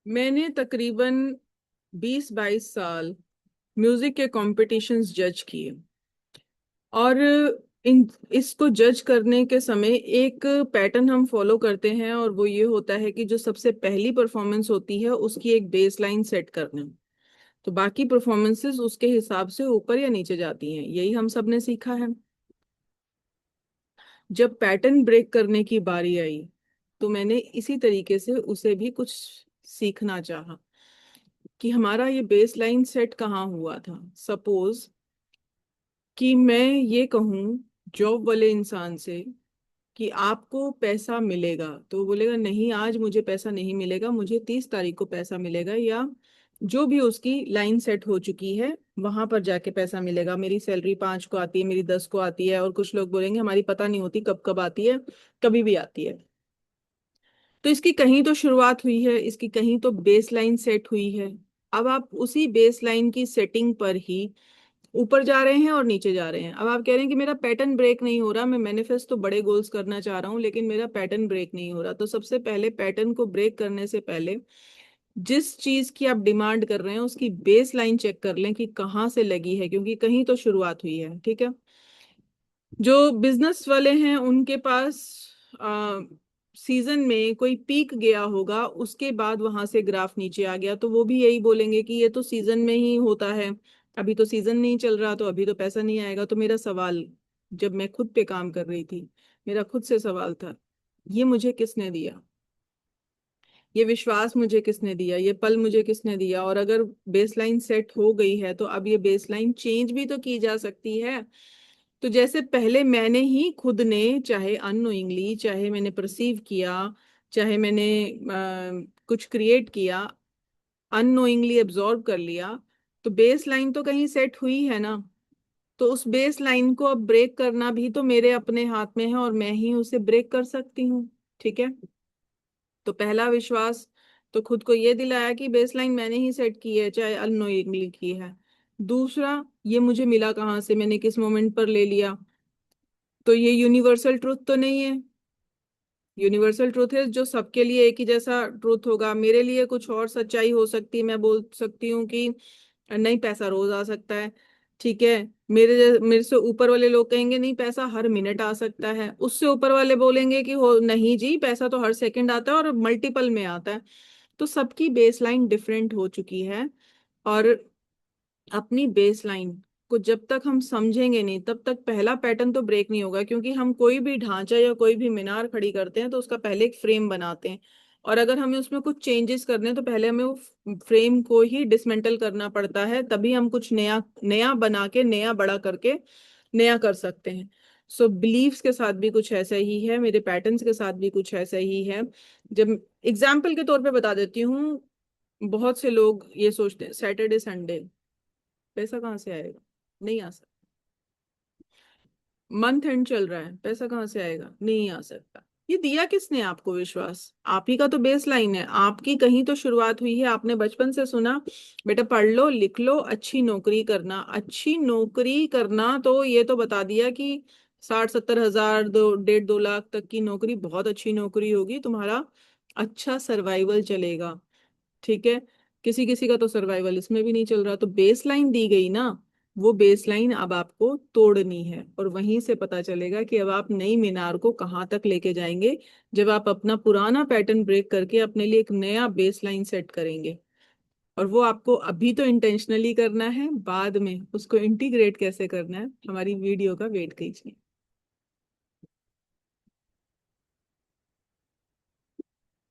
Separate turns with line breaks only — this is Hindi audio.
मैंने तकरीबन 20-22 साल म्यूजिक के कॉम्पिटिशन्स जज किए। और इन इसको जज करने के समय एक पैटर्न हम फॉलो करते हैं, और वो ये होता है कि जो सबसे पहली परफॉर्मेंस होती है उसकी एक बेस लाइन सेट करना। तो बाकी परफॉर्मेंसेस उसके हिसाब से ऊपर या नीचे जाती हैं, यही हम सब ने सीखा है। जब पैटर्न ब्रेक करने की बारी आई तो मैंने इसी तरीके से उसे भी कुछ सीखना चाहा कि हमारा ये बेस लाइन सेट कहाँ हुआ था। सपोज कि मैं ये कहूँ जॉब वाले इंसान से कि आपको पैसा मिलेगा, तो वो बोलेगा नहीं, आज मुझे पैसा नहीं मिलेगा, मुझे 30 तारीख को पैसा मिलेगा, या जो भी उसकी लाइन सेट हो चुकी है वहां पर जाके पैसा मिलेगा। मेरी सैलरी 5 को आती है, मेरी 10 को आती है, और कुछ लोग बोलेंगे हमारी पता नहीं होती कब कब आती है, कभी भी आती है। तो इसकी कहीं तो शुरुआत हुई है, इसकी कहीं तो बेस लाइन सेट हुई है। अब आप उसी बेस लाइन की सेटिंग पर ही ऊपर जा रहे हैं और नीचे जा रहे हैं। अब आप कह रहे हैं कि मेरा पैटर्न ब्रेक नहीं हो रहा, मैं मैनिफेस्ट तो बड़े गोल्स करना चाह रहा हूँ लेकिन मेरा पैटर्न ब्रेक नहीं हो रहा। तो सबसे पहले पैटर्न को ब्रेक करने से पहले जिस चीज की आप डिमांड कर रहे हैं उसकी बेस लाइन चेक कर लें कि कहाँ से लगी है, क्योंकि कहीं तो शुरुआत हुई है। ठीक है। जो बिजनेस वाले हैं उनके पास सीजन में कोई पीक गया होगा, उसके बाद वहां से ग्राफ नीचे आ गया, तो वो भी यही बोलेंगे कि ये तो सीजन में ही होता है, अभी तो सीजन नहीं चल रहा तो अभी तो पैसा नहीं आएगा। तो मेरा सवाल, जब मैं खुद पे काम कर रही थी, मेरा खुद से सवाल था, ये मुझे किसने दिया, ये विश्वास मुझे किसने दिया, ये पल मुझे किसने दिया। और अगर बेसलाइन सेट हो गई है तो अब ये बेसलाइन चेंज भी तो की जा सकती है। तो जैसे पहले मैंने ही खुद ने, चाहे अननोइंगली, चाहे मैंने परसीव किया, चाहे मैंने कुछ क्रिएट किया, अननोइंगली एब्जॉर्ब कर लिया, तो बेस लाइन तो कहीं सेट हुई है ना। तो उस बेस लाइन को अब ब्रेक करना भी तो मेरे अपने हाथ में है, और मैं ही उसे ब्रेक कर सकती हूँ। ठीक है। तो पहला विश्वास तो खुद को ये दिलाया कि बेसलाइन मैंने ही सेट की है, चाहे अननोइंगली की है। दूसरा, ये मुझे मिला कहाँ से, मैंने किस मोमेंट पर ले लिया। तो ये यूनिवर्सल ट्रूथ तो नहीं है। यूनिवर्सल ट्रूथ है जो सबके लिए एक ही जैसा ट्रूथ होगा। मेरे लिए कुछ और सच्चाई हो सकती है, मैं बोल सकती हूँ कि नहीं, पैसा रोज आ सकता है। ठीक है। मेरे से ऊपर वाले लोग कहेंगे नहीं, पैसा हर मिनट आ सकता है। उससे ऊपर वाले बोलेंगे कि हो नहीं जी, पैसा तो हर सेकंड आता है और मल्टीपल में आता है। तो सबकी बेसलाइन डिफरेंट हो चुकी है। और अपनी बेसलाइन को जब तक हम समझेंगे नहीं तब तक पहला पैटर्न तो ब्रेक नहीं होगा, क्योंकि हम कोई भी ढांचा या कोई भी मीनार खड़ी करते हैं तो उसका पहले एक फ्रेम बनाते हैं। और अगर हमें उसमें कुछ चेंजेस करने हैं तो पहले हमें वो फ्रेम को ही डिसमेंटल करना पड़ता है, तभी हम कुछ नया नया बना के, नया बड़ा करके नया कर सकते हैं। सो बिलीव्स के साथ भी कुछ ऐसा ही है, मेरे पैटर्न्स के साथ भी कुछ ऐसा ही है। जब एग्जाम्पल के तौर पे बता देती हूँ, बहुत से लोग ये सोचते हैं सैटरडे संडे पैसा कहाँ से आएगा, नहीं आ सकता। मंथ एंड चल रहा है, पैसा कहाँ से आएगा, नहीं आ सकता। ये दिया किसने आपको विश्वास? आप ही का तो बेस लाइन है, आपकी कहीं तो शुरुआत हुई है। आपने बचपन से सुना बेटा पढ़ लो लिख लो अच्छी नौकरी करना, अच्छी नौकरी करना, तो ये तो बता दिया कि 60-70 हजार, 1.5-2 लाख तक की नौकरी बहुत अच्छी नौकरी होगी, तुम्हारा अच्छा सर्वाइवल चलेगा। ठीक है। किसी किसी का तो सर्वाइवल इसमें भी नहीं चल रहा। तो बेस लाइन दी गई ना, वो बेस लाइन अब आपको तोड़नी है, और वहीं से पता चलेगा कि अब आप नई मीनार को कहाँ तक लेके जाएंगे, जब आप अपना पुराना पैटर्न ब्रेक करके अपने लिए एक नया बेस लाइन सेट करेंगे। और वो आपको अभी तो इंटेंशनली करना है, बाद में उसको इंटीग्रेट कैसे करना है, हमारी वीडियो का वेट कीजिए।